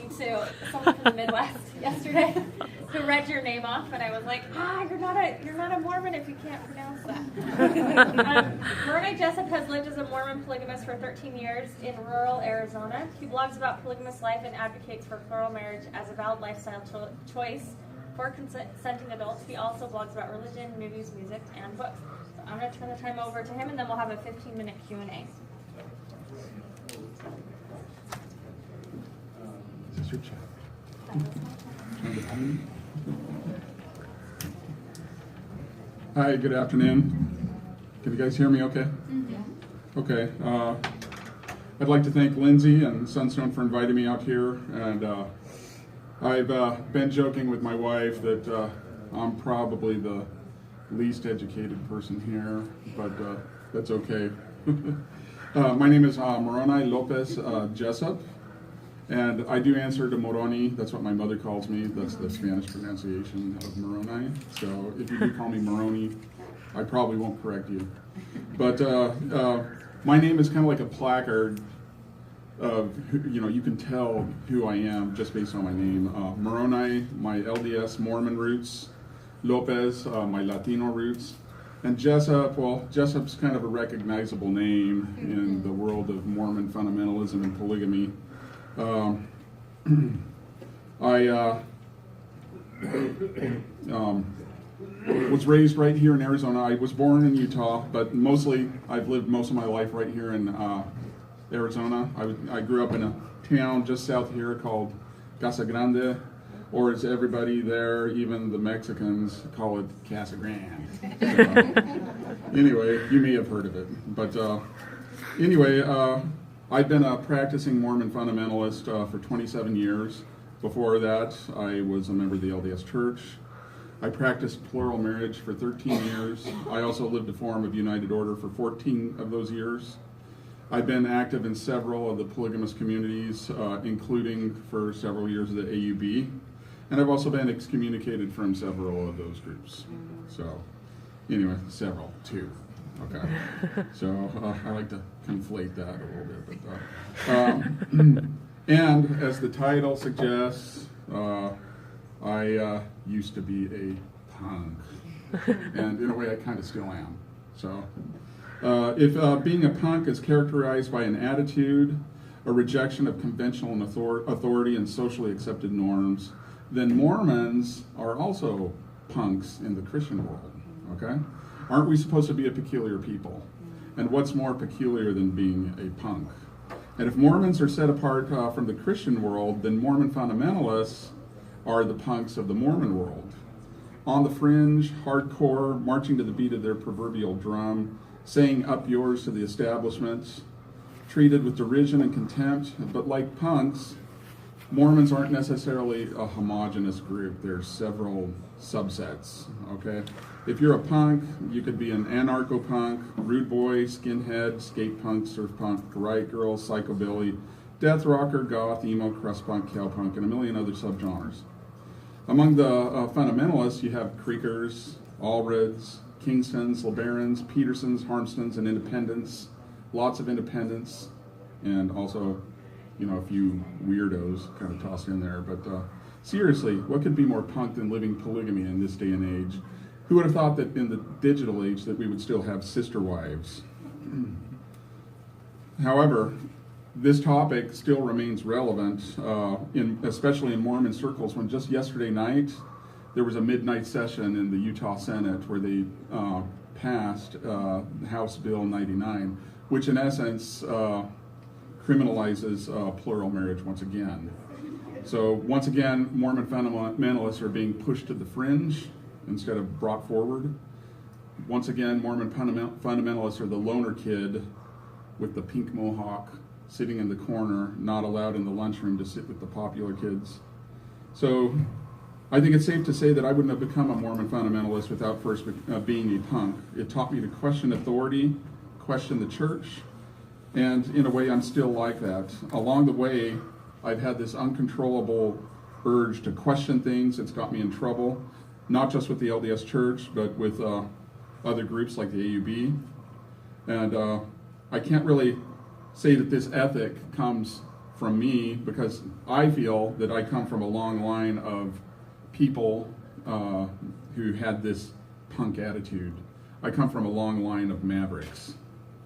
talking to someone from the Midwest yesterday who read your name off, and I was like, you're not a Mormon if you can't pronounce that. Moroni Jessop has lived as a Mormon polygamist for 13 years in rural Arizona. He blogs about polygamous life and advocates for plural marriage as a valid lifestyle choice for consenting adults. He also blogs about religion, movies, music, and books. So I'm going to turn the time over to him, and then we'll have a 15-minute Q&A. Is this your chat? Hi, good afternoon. Can you guys hear me okay? Mm-hmm. Okay. I'd like to thank Lindsay and Sunstone for inviting me out here. And I've been joking with my wife that I'm probably the least educated person here, but that's okay. My name is Moroni Lopez Jessop. And I do answer to Moroni. That's what my mother calls me. That's the Spanish pronunciation of Moroni. So if you do call me Moroni, I probably won't correct you. But my name is kind of like a placard of, you can tell who I am just based on my name. Moroni, my LDS Mormon roots. Lopez, my Latino roots. And Jessop, well, Jessop's kind of a recognizable name in the world of Mormon fundamentalism and polygamy. I was raised right here in Arizona. I was born in Utah, but mostly I've lived most of my life right here in Arizona. I grew up in a town just south here called Casa Grande, or as everybody there, even the Mexicans, call it Casa Grande. So, anyway, you may have heard of it. But anyway, I've been a practicing Mormon fundamentalist for 27 years. Before that, I was a member of the LDS Church. I practiced plural marriage for 13 years. I also lived a form of United Order for 14 of those years. I've been active in several of the polygamous communities, including for several years of the AUB. And I've also been excommunicated from several of those groups. So, anyway, several, two. Okay, so I like to conflate that a little bit. But, and as the title suggests, I used to be a punk. And in a way, I kind of still am. So if being a punk is characterized by an attitude, a rejection of conventional authority and socially accepted norms, then Mormons are also punks in the Christian world, okay? Aren't we supposed to be a peculiar people? And what's more peculiar than being a punk? And if Mormons are set apart from the Christian world, then Mormon fundamentalists are the punks of the Mormon world. On the fringe, hardcore, marching to the beat of their proverbial drum, saying up yours to the establishment, treated with derision and contempt, but like punks, Mormons aren't necessarily a homogenous group. There's several subsets, okay? If you're a punk, you could be an anarcho-punk, rude boy, skinhead, skate punk, surf punk, riot girl, psychobilly, death rocker, goth, emo, crust punk, cowpunk, and a million other subgenres. Among the fundamentalists, you have Creekers, Allreds, Kingstons, LeBarons, Petersons, Harmstons, and Independents. Lots of independents, and also a few weirdos kind of tossed in there. But seriously, what could be more punk than living polygamy in this day and age? Who would have thought that in the digital age that we would still have sister wives? However, this topic still remains relevant, especially in Mormon circles, when just yesterday night there was a midnight session in the Utah Senate where they passed House Bill 99, which in essence criminalizes plural marriage once again. So once again, Mormon fundamentalists are being pushed to the fringe instead of brought forward. Once again, Mormon fundamentalists are the loner kid with the pink mohawk sitting in the corner, not allowed in the lunchroom to sit with the popular kids. So I think it's safe to say that I wouldn't have become a Mormon fundamentalist without first being a punk. It taught me to question authority, question the church, and in a way I'm still like that. Along the way, I've had this uncontrollable urge to question things. It's got me in trouble, not just with the LDS Church, but with other groups like the AUB. And I can't really say that this ethic comes from me because I feel that I come from a long line of people who had this punk attitude. I come from a long line of mavericks.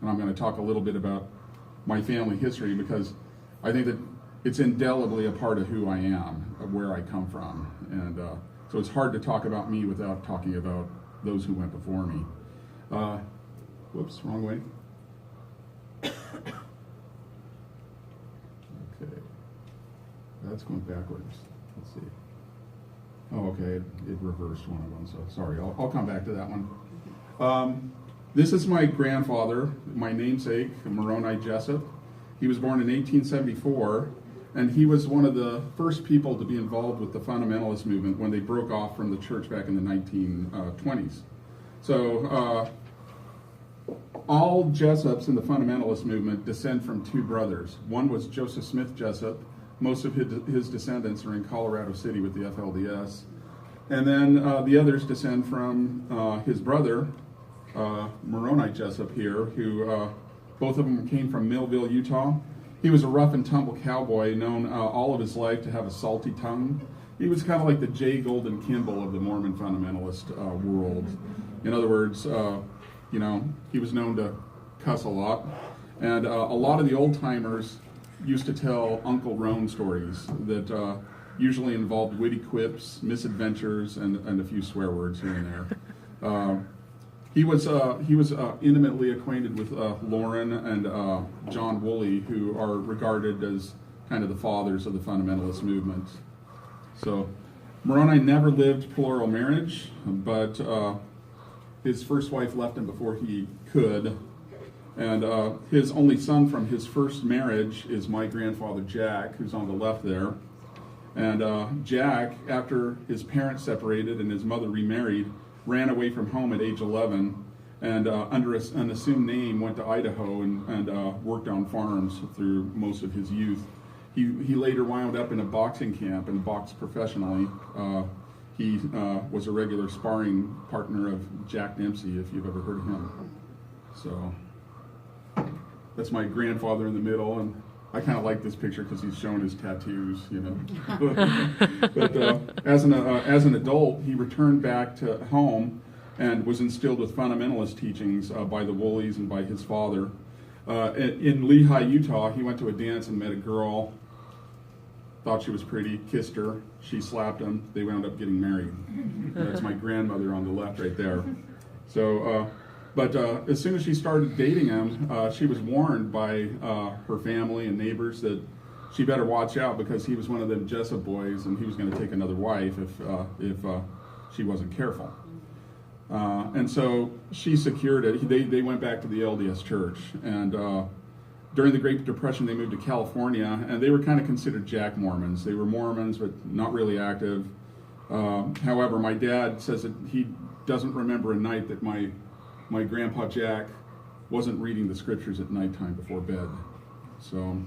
And I'm going to talk a little bit about my family history because I think that it's indelibly a part of who I am, of where I come from. And so it's hard to talk about me without talking about those who went before me. Whoops, wrong way. Okay. That's going backwards. Let's see. Oh, okay, it reversed one of them, so sorry. I'll come back to that one. This is my grandfather, my namesake, Moroni Jessop. He was born in 1874, and he was one of the first people to be involved with the Fundamentalist movement when they broke off from the church back in the 1920s. So all Jessops in the Fundamentalist movement descend from two brothers. One was Joseph Smith Jessop. Most of his descendants are in Colorado City with the FLDS. And then the others descend from his brother, Moroni Jessop here, who both of them came from Millville, Utah. He was a rough and tumble cowboy known all of his life to have a salty tongue. He was kind of like the J. Golden Kimball of the Mormon fundamentalist world. In other words, he was known to cuss a lot. And a lot of the old timers used to tell Uncle Roan stories that usually involved witty quips, misadventures, and a few swear words here and there. He was intimately acquainted with Lauren and John Woolley, who are regarded as kind of the fathers of the fundamentalist movement. So Moroni never lived plural marriage, but his first wife left him before he could. And his only son from his first marriage is my grandfather Jack, who's on the left there. And Jack, after his parents separated and his mother remarried, ran away from home at age 11 and under an assumed name went to Idaho and worked on farms through most of his youth. He later wound up in a boxing camp and boxed professionally. He was a regular sparring partner of Jack Dempsey, if you've ever heard of him. So that's my grandfather in the middle, and I kind of like this picture because he's showing his tattoos, But as an adult, he returned back to home and was instilled with fundamentalist teachings by the Woolleys and by his father. In Lehi, Utah, he went to a dance and met a girl, thought she was pretty, kissed her, she slapped him, they wound up getting married. That's my grandmother on the left right there. So, but as soon as she started dating him, she was warned by her family and neighbors that she better watch out because he was one of them Jessop boys and he was going to take another wife if she wasn't careful. And so she secured it. They went back to the LDS church. And during the Great Depression, they moved to California, and they were kind of considered Jack Mormons. They were Mormons, but not really active. However, my dad says that he doesn't remember a night that my grandpa Jack wasn't reading the scriptures at nighttime before bed. So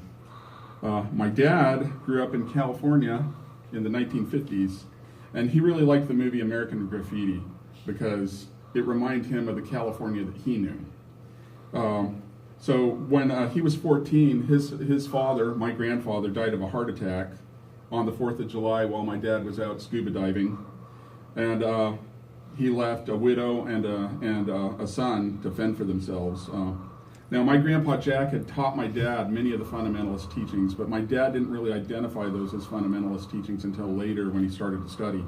my dad grew up in California in the 1950s, and he really liked the movie American Graffiti because it reminded him of the California that he knew. So when he was 14, his father, my grandfather, died of a heart attack on the 4th of July while my dad was out scuba diving. And he left a widow and a son to fend for themselves. Now, my grandpa Jack had taught my dad many of the fundamentalist teachings, but my dad didn't really identify those as fundamentalist teachings until later when he started to study.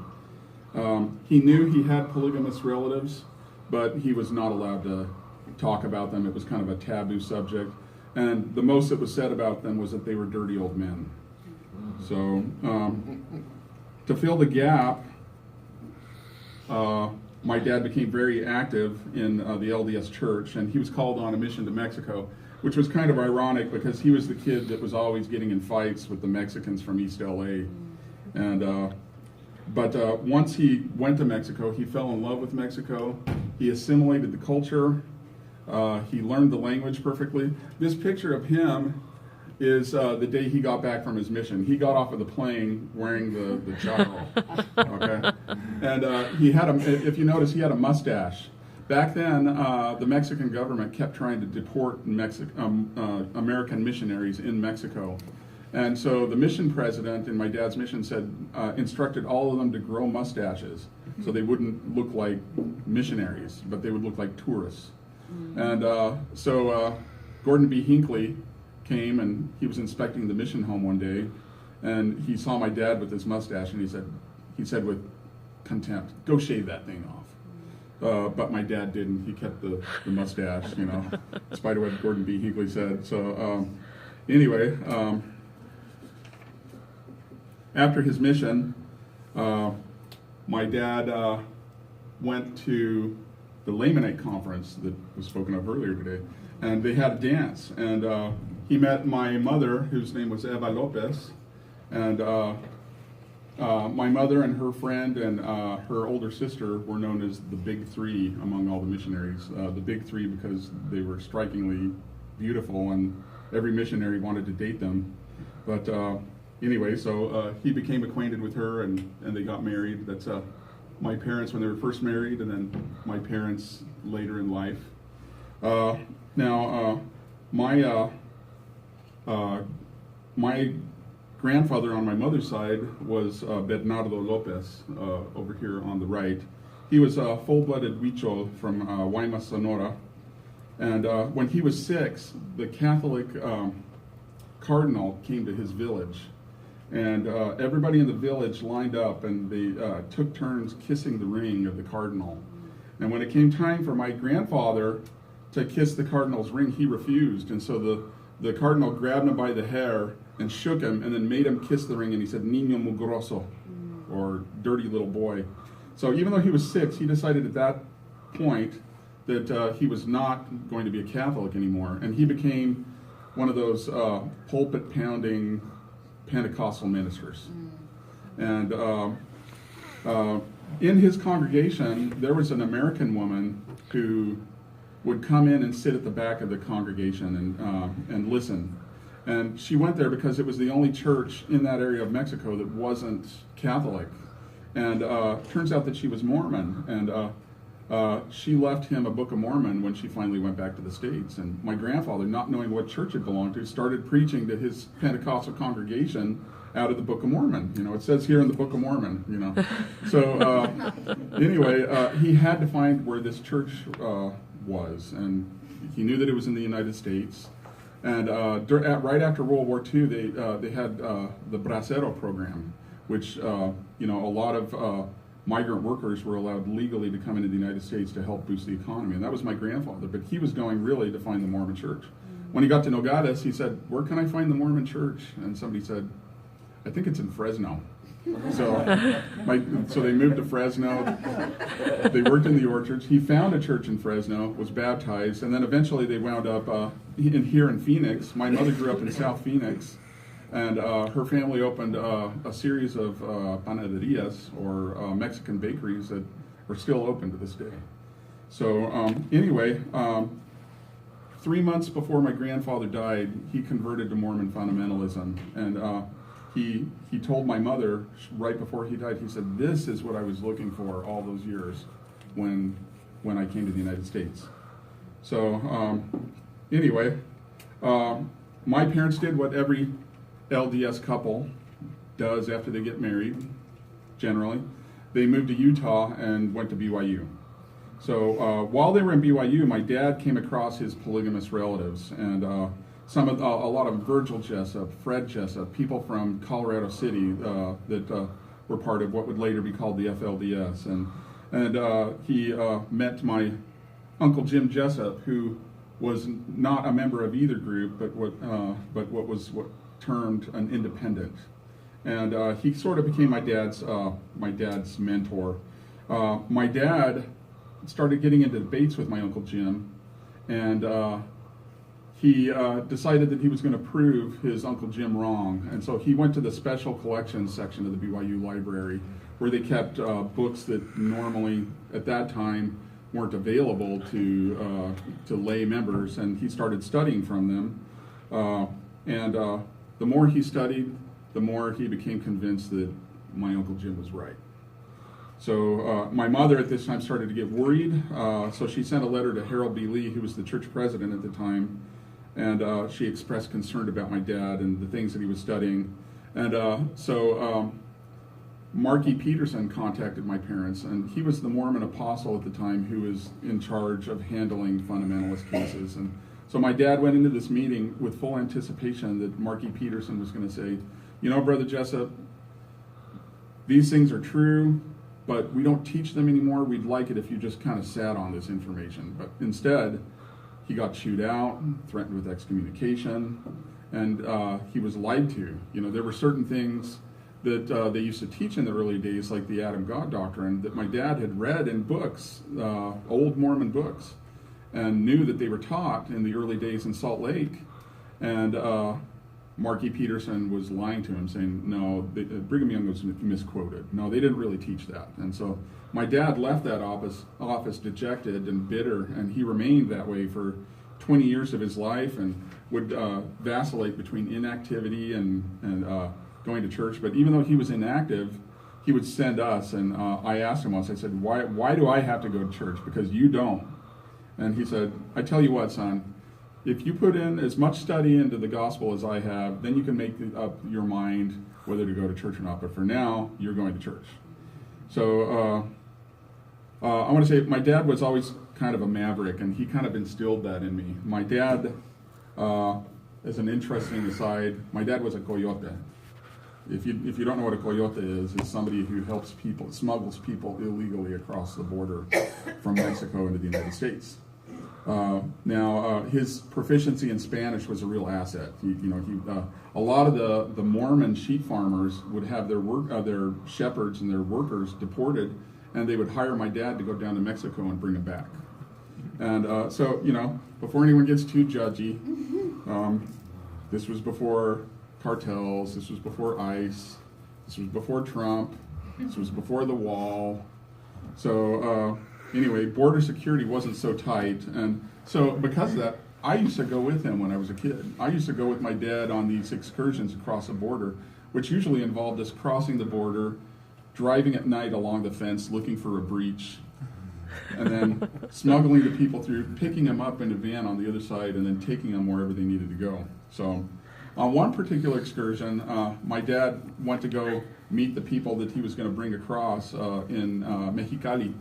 He knew he had polygamous relatives, but he was not allowed to talk about them. It was kind of a taboo subject. And the most that was said about them was that they were dirty old men. So to fill the gap, my dad became very active in the LDS church, and he was called on a mission to Mexico, which was kind of ironic because he was the kid that was always getting in fights with the Mexicans from East LA. And but once he went to Mexico, he fell in love with Mexico. He assimilated the culture. He learned the language perfectly. This picture of him is the day he got back from his mission. He got off of the plane wearing the jockal, okay? And he had if you notice, he had a mustache. Back then, the Mexican government kept trying to deport American missionaries in Mexico. And so the mission president in my dad's mission instructed all of them to grow mustaches so they wouldn't look like missionaries, but they would look like tourists. And so Gordon B. Hinckley came, and he was inspecting the mission home one day, and he saw my dad with his mustache, and he said with contempt, "Go shave that thing off." But my dad didn't. He kept the mustache, you know, in spite of what Gordon B. Hinckley said. So anyway, after his mission, my dad went to the Lamanite conference that was spoken of earlier today, and they had a dance, and he met my mother, whose name was Eva Lopez, and my mother and her friend and her older sister were known as the Big Three among all the missionaries. The Big Three because they were strikingly beautiful, and every missionary wanted to date them. But anyway, so he became acquainted with her, and they got married. That's my parents when they were first married, and then my parents later in life. Now, my grandfather on my mother's side was Bernardo Lopez, over here on the right. He was a full-blooded Huichol from Guaymas, Sonora. And when he was 6, the Catholic cardinal came to his village. And everybody in the village lined up, and they took turns kissing the ring of the cardinal. And when it came time for my grandfather to kiss the cardinal's ring, he refused. And so the cardinal grabbed him by the hair and shook him, and then made him kiss the ring, and he said, "Niño mugroso," or dirty little boy. So even though he was 6, he decided at that point that he was not going to be a Catholic anymore, and he became one of those pulpit-pounding Pentecostal ministers. And in his congregation, there was an American woman who would come in and sit at the back of the congregation and listen. And she went there because it was the only church in that area of Mexico that wasn't Catholic. And turns out that she was Mormon. And she left him a Book of Mormon when she finally went back to the States. And my grandfather, not knowing what church it belonged to, started preaching to his Pentecostal congregation out of the Book of Mormon. You know, it says here in the Book of Mormon, you know. So anyway, he had to find where this church was. And he knew that it was in the United States. And right after World War II, they had the Bracero program, which, you know, a lot of migrant workers were allowed legally to come into the United States to help boost the economy. And that was my grandfather, but he was going really to find the Mormon church. When he got to Nogales, he said, "Where can I find the Mormon church?" And somebody said, "I think it's in Fresno." So they moved to Fresno. They worked in the orchards. He found a church in Fresno, was baptized, and then eventually they wound up here in Phoenix. My mother grew up in South Phoenix, and her family opened a series of panaderias, or Mexican bakeries, that are still open to this day. So anyway, 3 months before my grandfather died, he converted to Mormon fundamentalism, and he told my mother right before he died, he said, "This is what I was looking for all those years when I came to the United States." So anyway, my parents did what every LDS couple does after they get married, generally. They moved to Utah and went to BYU. So while they were in BYU, my dad came across his polygamous relatives, and a lot of Virgil Jessop, Fred Jessop, people from Colorado City that were part of what would later be called the FLDS, and he met my Uncle Jim Jessop, who was not a member of either group, but what was termed an independent, and he sort of became my dad's mentor. My dad started getting into debates with my Uncle Jim, and he decided that he was going to prove his Uncle Jim wrong. And so he went to the special collections section of the BYU library, where they kept books that normally, at that time, weren't available to lay members, and he started studying from them. And the more he studied, the more he became convinced that my Uncle Jim was right. So my mother at this time started to get worried, so she sent a letter to Harold B. Lee, who was the church president at the time, and she expressed concern about my dad and the things that he was studying. And so Marky Peterson contacted my parents, and he was the Mormon apostle at the time who was in charge of handling fundamentalist cases. And so my dad went into this meeting with full anticipation that Marky Peterson was going to say, you know, Brother Jessop, these things are true, but we don't teach them anymore. We'd like it if you just kind of sat on this information. But instead, he got chewed out, threatened with excommunication, and he was lied to. You know, there were certain things that they used to teach in the early days, like the Adam God doctrine, that my dad had read in books, old Mormon books, and knew that they were taught in the early days in Salt Lake. And Marky Peterson was lying to him, saying, no, Brigham Young was misquoted. No, they didn't really teach that. And so my dad left that office dejected and bitter, and he remained that way for 20 years of his life, and would vacillate between inactivity and going to church. But even though he was inactive, he would send us, and I asked him once, I said, why do I have to go to church? Because you don't. And he said, I tell you what, son, if you put in as much study into the gospel as I have, then you can make up your mind whether to go to church or not. But for now, you're going to church. So I want to say my dad was always kind of a maverick, and he kind of instilled that in me. My dad, as an interesting aside, my dad was a coyote. If you don't know what a coyote is, it's somebody who helps people, smuggles people illegally across the border from Mexico into the United States. Now, his proficiency in Spanish was a real asset. A lot of the Mormon sheep farmers would have their shepherds and their workers deported, and they would hire my dad to go down to Mexico and bring them back. And so, before anyone gets too judgy, this was before cartels, this was before ICE, this was before Trump, this was before the wall. So anyway, border security wasn't so tight, and so because of that, I used to go with him when I was a kid. I used to go with my dad on these excursions across the border, which usually involved us crossing the border, driving at night along the fence looking for a breach, and then smuggling the people through, picking them up in a van on the other side, and then taking them wherever they needed to go. So on one particular excursion, my dad went to go meet the people that he was going to bring across in Mexicali.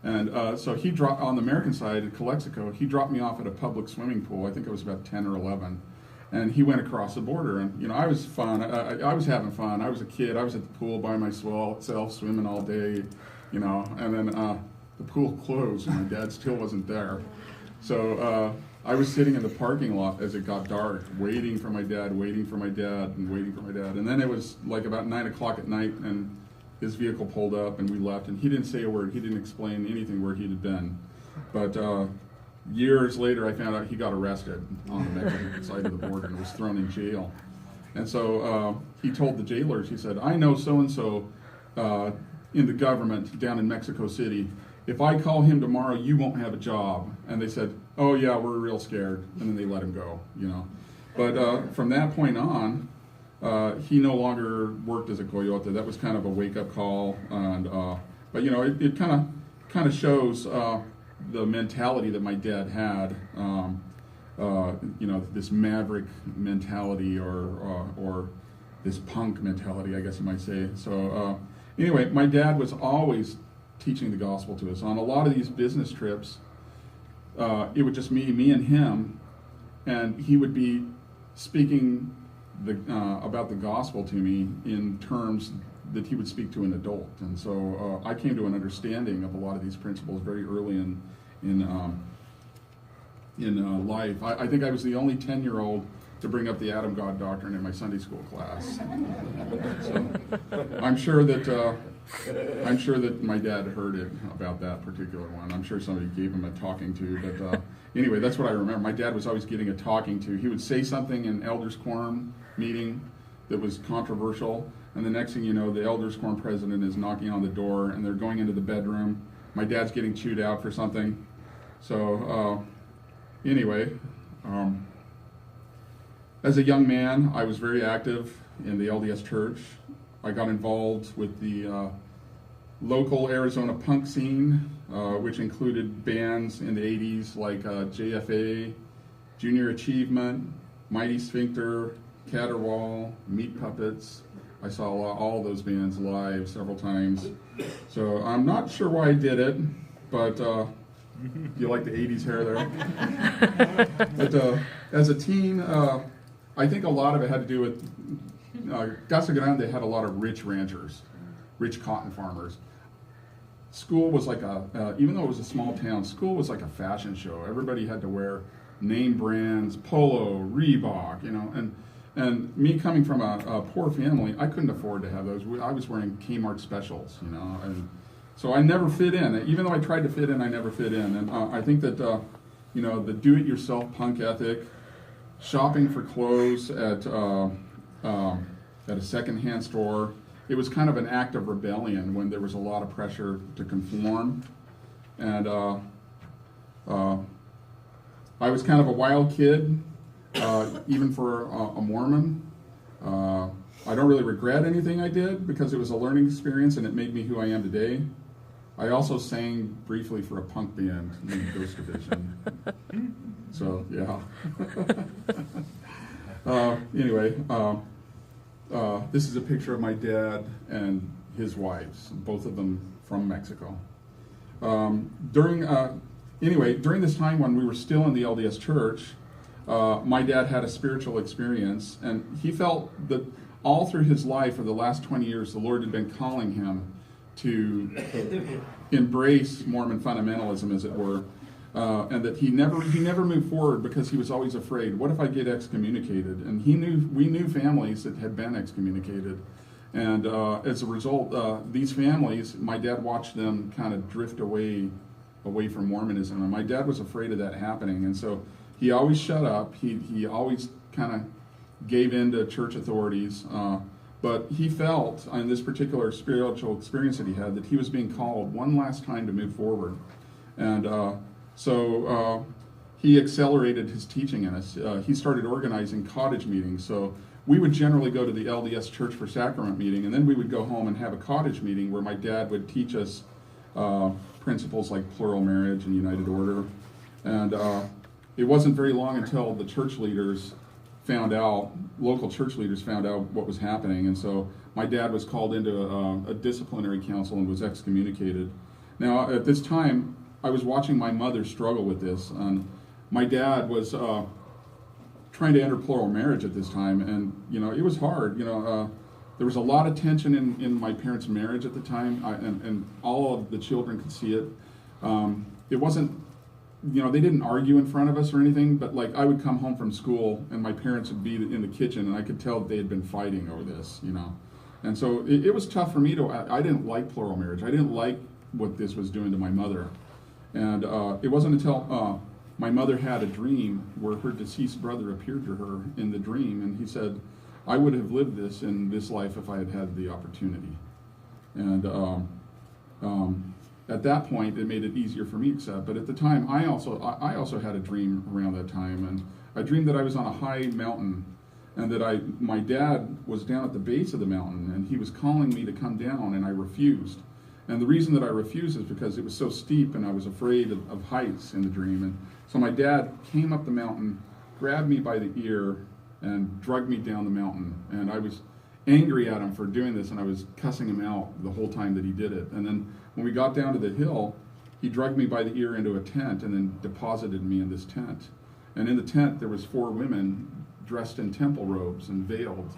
And so he dropped, on the American side at Calexico, he dropped me off at a public swimming pool. I think I was about 10 or 11. And he went across the border, and I was fun. I was having fun. I was a kid. I was at the pool by myself, swimming all day, and then the pool closed, and my dad still wasn't there. So I was sitting in the parking lot as it got dark, waiting for my dad, and waiting for my dad. And then it was like about 9 o'clock at night, and his vehicle pulled up, and we left. And he didn't say a word. He didn't explain anything where he had been. But years later, I found out he got arrested on the Mexican side of the border and was thrown in jail. And so he told the jailers, he said, I know so-and-so in the government down in Mexico City. If I call him tomorrow, you won't have a job. And they said, oh yeah, we're real scared. And then they let him go, But from that point on, he no longer worked as a coyote. That was kind of a wake-up call. And but it kind of shows the mentality that my dad had. This maverick mentality or this punk mentality, I guess you might say. So anyway, my dad was always teaching the gospel to us. On a lot of these business trips, it would just me and him, and he would be speaking about the gospel to me in terms that he would speak to an adult. And so I came to an understanding of a lot of these principles very early in life. I think I was the only 10-year-old to bring up the Adam God doctrine in my Sunday school class. So I'm sure that my dad heard it about that particular one. I'm sure somebody gave him a talking to, but anyway, that's what I remember. My dad was always getting a talking to. He would say something in elders quorum meeting that was controversial, and the next thing you know, the elders quorum president is knocking on the door, and they're going into the bedroom. My dad's getting chewed out for something. So anyway, as a young man, I was very active in the LDS church. I got involved with the local Arizona punk scene, which included bands in the 80s like JFA Junior Achievement, Mighty Sphincter, Caterwaul, Meat Puppets. I saw all those bands live several times. So I'm not sure why I did it, but you like the 80s hair there? But as a teen, I think a lot of it had to do with Casa Grande had a lot of rich ranchers, rich cotton farmers. School was like even though it was a small town, school was like a fashion show. Everybody had to wear name brands, Polo, Reebok, and me coming from a poor family, I couldn't afford to have those. I was wearing Kmart specials, and so I never fit in. Even though I tried to fit in, I never fit in. And I think that, the do-it-yourself punk ethic, shopping for clothes at a secondhand store, it was kind of an act of rebellion when there was a lot of pressure to conform. And I was kind of a wild kid, even for a Mormon. I don't really regret anything I did because it was a learning experience and it made me who I am today. I also sang briefly for a punk band in the Ghost Division. So, yeah. Anyway, this is a picture of my dad and his wives, both of them from Mexico. During this time when we were still in the LDS Church, my dad had a spiritual experience, and he felt that all through his life for the last 20 years, the Lord had been calling him to embrace Mormon fundamentalism, as it were, and that he never moved forward because he was always afraid. What if I get excommunicated? And we knew families that had been excommunicated, and as a result, these families, my dad watched them kind of drift away from Mormonism, and my dad was afraid of that happening, and so he always shut up. He always kind of gave in to church authorities, but he felt in this particular spiritual experience that he had that he was being called one last time to move forward, and so he accelerated his teaching in us. He started organizing cottage meetings. So we would generally go to the LDS Church for Sacrament meeting, and then we would go home and have a cottage meeting where my dad would teach us principles like plural marriage and united order. And it wasn't very long until the church leaders local church leaders found out what was happening. And so my dad was called into a disciplinary council and was excommunicated. Now, at this time, I was watching my mother struggle with this. And my dad was trying to enter plural marriage at this time, and it was hard. There was a lot of tension in my parents' marriage at the time, and all of the children could see it. It wasn't, they didn't argue in front of us or anything, but like I would come home from school and my parents would be in the kitchen and I could tell that they had been fighting over this, And so it was tough for me I didn't like plural marriage. I didn't like what this was doing to my mother. And it wasn't until my mother had a dream where her deceased brother appeared to her in the dream, and he said, I would have lived this in this life if I had had the opportunity. And at that point, it made it easier for me to accept. But at the time, I also had a dream around that time, and I dreamed that I was on a high mountain, and that my dad was down at the base of the mountain, and he was calling me to come down, and I refused. And the reason that I refused is because it was so steep, and I was afraid of heights in the dream. And so my dad came up the mountain, grabbed me by the ear, and dragged me down the mountain. And I was angry at him for doing this, and I was cussing him out the whole time that he did it. And then when we got down to the hill, he dragged me by the ear into a tent and then deposited me in this tent. And in the tent, there was 4 women dressed in temple robes and veiled.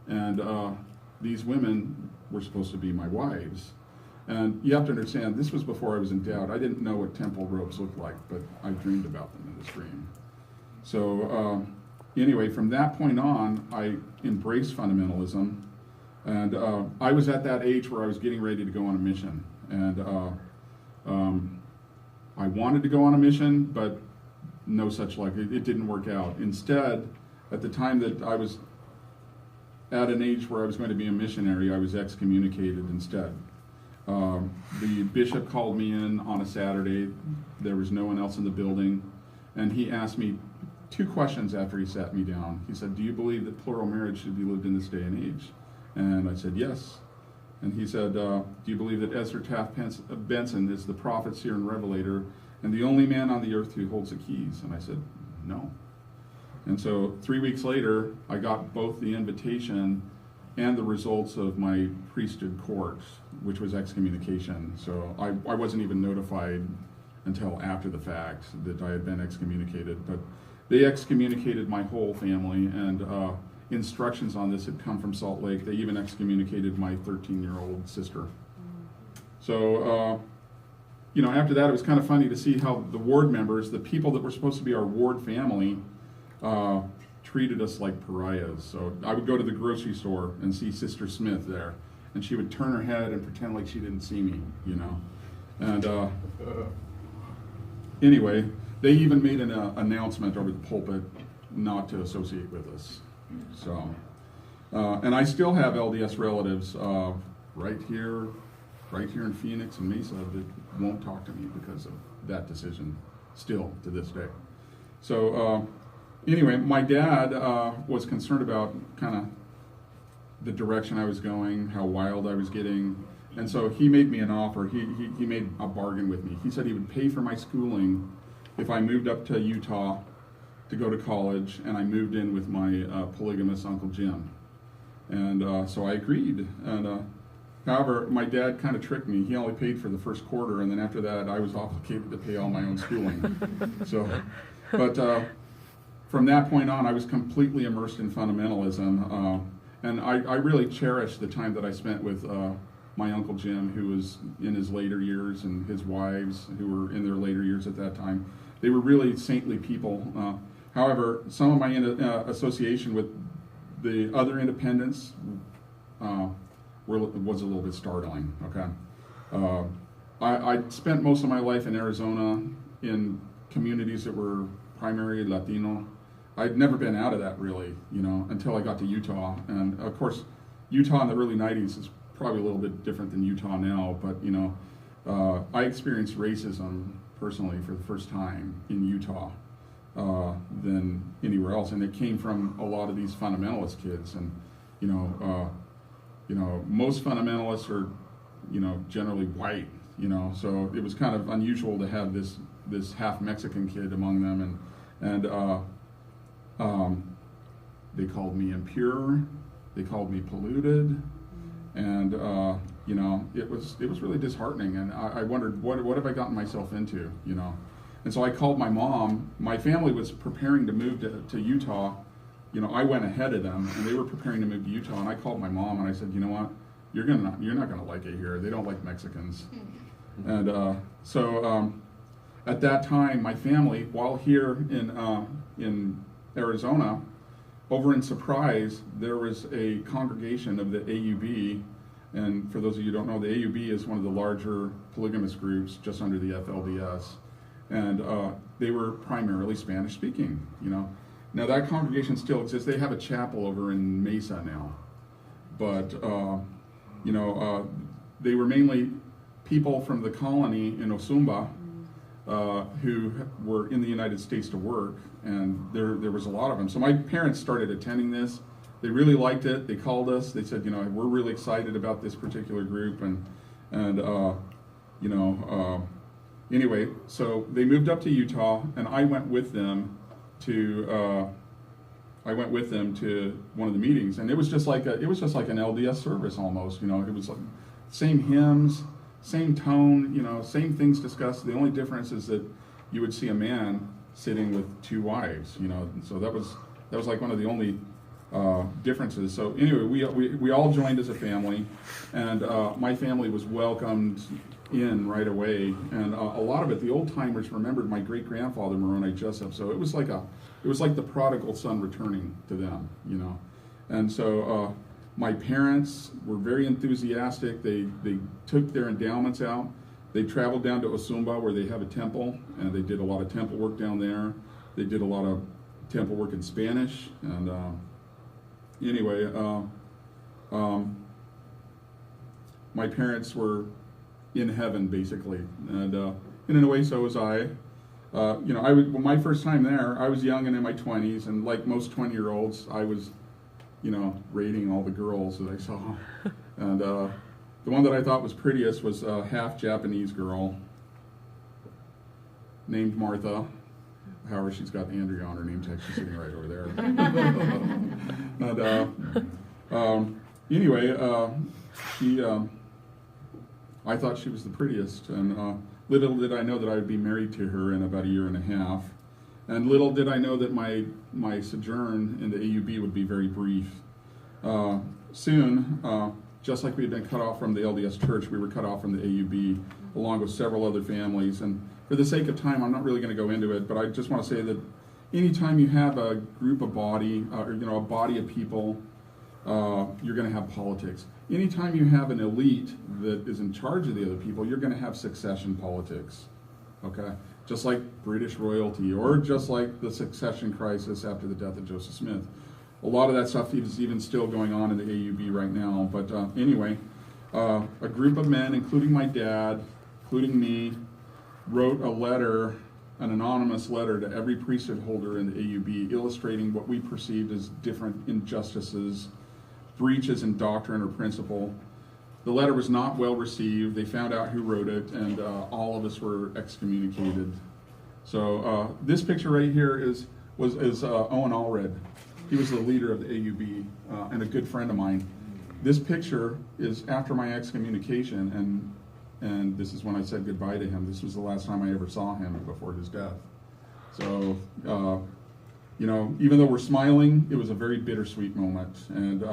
And these women were supposed to be my wives. And you have to understand, this was before I was in doubt. I didn't know what temple robes looked like, but I dreamed about them in this dream. So anyway, from that point on, I embraced fundamentalism. And I was at that age where I was getting ready to go on a mission. And I wanted to go on a mission, but no such luck. It didn't work out. Instead, at the time that I was at an age where I was going to be a missionary, I was excommunicated instead. The bishop called me in on a Saturday. There was no one else in the building. And he asked me 2 questions after he sat me down. He said, do you believe that plural marriage should be lived in this day and age? And I said, yes. And he said, do you believe that Ezra Taft Benson is the prophet, seer, and revelator, and the only man on the earth who holds the keys? And I said, no. And so 3 weeks later, I got both the invitation and the results of my priesthood course, which was excommunication. So I wasn't even notified until after the fact that I had been excommunicated. But they excommunicated my whole family, and instructions on this had come from Salt Lake. They even excommunicated my 13-year-old sister. So, after that, it was kind of funny to see how the ward members, the people that were supposed to be our ward family, treated us like pariahs. So I would go to the grocery store and see Sister Smith there, and she would turn her head and pretend like she didn't see me, And anyway, they even made an announcement over the pulpit not to associate with us. So, and I still have LDS relatives right here in Phoenix and Mesa that won't talk to me because of that decision, still to this day. So anyway, my dad was concerned about kind of the direction I was going, how wild I was getting, and so he made me an offer. He made a bargain with me. He said he would pay for my schooling if I moved up to Utah to go to college, and I moved in with my polygamist Uncle Jim. And so I agreed. And however, my dad kind of tricked me. He only paid for the first quarter, and then after that, I was obligated to pay all my own schooling. But from that point on, I was completely immersed in fundamentalism, and I really cherished the time that I spent with my Uncle Jim, who was in his later years, and his wives, who were in their later years at that time. They were really saintly people. However, some of my association with the other independents was a little bit startling. Okay, I spent most of my life in Arizona in communities that were primarily Latino. I'd never been out of that really, until I got to Utah. And of course, Utah in the early 90s is probably a little bit different than Utah now, but I experienced racism personally for the first time in Utah than anywhere else, and it came from a lot of these fundamentalist kids. And most fundamentalists are generally white, so it was kind of unusual to have this half Mexican kid among them, and they called me impure, they called me polluted, and it was really disheartening, and I wondered what have I gotten myself into, And so I called my mom. My family was preparing to move to Utah. I went ahead of them, and they were preparing to move to Utah. And I called my mom, and I said, "You know what? You're not gonna like it here. They don't like Mexicans." And so at that time, my family, while here in Arizona, over in Surprise, there was a congregation of the AUB. And for those of you who don't know, the AUB is one of the larger polygamous groups just under the FLDS. And they were primarily Spanish speaking, Now that congregation still exists. They have a chapel over in Mesa now. But, they were mainly people from the colony in Osumba who were in the United States to work. And there was a lot of them. So my parents started attending this. They really liked it. They called us. They said, we're really excited about this particular group. Anyway, so they moved up to Utah, and I went with them to one of the meetings, and it was just like an LDS service almost. It was like same hymns, same tone, same things discussed. The only difference is that you would see a man sitting with two wives. So that was like one of the only differences. So anyway, we all joined as a family, and my family was welcomed in right away, and a lot of it, the old timers remembered my great grandfather Moroni Jessop. So it was like the prodigal son returning to them, And so my parents were very enthusiastic. They took their endowments out. They traveled down to Osumba, where they have a temple, and they did a lot of temple work down there. They did a lot of temple work in Spanish, and anyway, my parents were in heaven basically, and in a way, so was I. My first time there, I was young and in my 20s, and like most 20-year-olds, I was, rating all the girls that I saw, and the one that I thought was prettiest was a half Japanese girl named Martha, however, she's got Andrea on her name tag. She's sitting right over there. Anyway, I thought she was the prettiest, and little did I know that I would be married to her in about a year and a half. And little did I know that my sojourn in the AUB would be very brief. Soon, just like we had been cut off from the LDS Church, we were cut off from the AUB, along with several other families. And for the sake of time, I'm not really going to go into it, but I just want to say that anytime you have a group of body, or a body of people, you're going to have politics. Anytime you have an elite that is in charge of the other people, you're going to have succession politics. Okay? Just like British royalty, or just like the succession crisis after the death of Joseph Smith. A lot of that stuff is even still going on in the AUB right now. But anyway, a group of men, including my dad, including me, wrote a letter, an anonymous letter to every priesthood holder in the AUB, illustrating what we perceived as different injustices, breaches in doctrine or principle. The letter was not well received. They found out who wrote it, and all of us were excommunicated. So this picture right here is Owen Allred. He was the leader of the AUB and a good friend of mine. This picture is after my excommunication, and this is when I said goodbye to him. This was the last time I ever saw him before his death. So, even though we're smiling, it was a very bittersweet moment. And,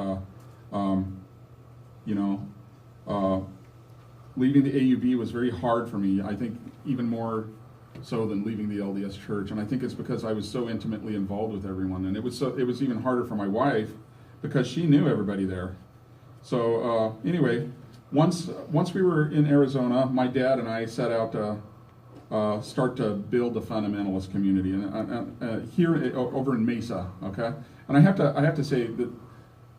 leaving the AUB was very hard for me. I think even more so than leaving the LDS Church. And I think it's because I was so intimately involved with everyone. And it was even harder for my wife because she knew everybody there. So anyway, once we were in Arizona, my dad and I set out to start to build a fundamentalist community and here over in Mesa. Okay, and I have to say that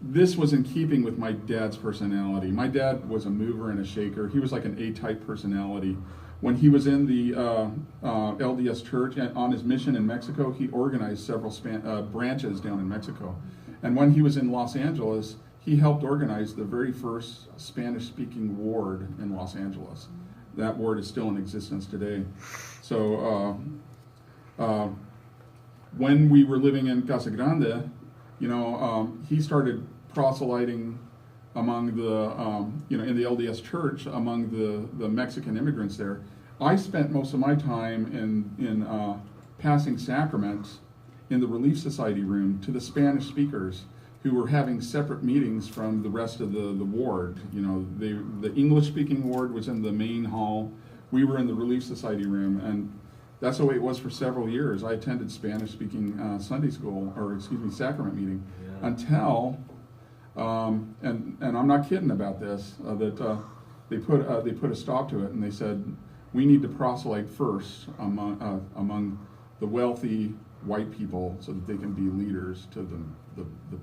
this was in keeping with my dad's personality. My dad was a mover and a shaker. He was like an A-type personality. When he was in the LDS Church and on his mission in Mexico, he organized several branches down in Mexico. And when he was in Los Angeles, he helped organize the very first Spanish-speaking ward in Los Angeles. That ward is still in existence today. So when we were living in Casa Grande, he started proselyting among the, in the LDS Church, among the Mexican immigrants there. I spent most of my time in passing sacraments in the Relief Society room to the Spanish speakers who were having separate meetings from the rest of the ward. The English-speaking ward was in the main hall. We were in the Relief Society room, and that's the way it was for several years. I attended Spanish-speaking Sunday school, sacrament meeting, until, and I'm not kidding about this, that they put a stop to it, and they said, we need to proselyte first among the wealthy white people so that they can be leaders to the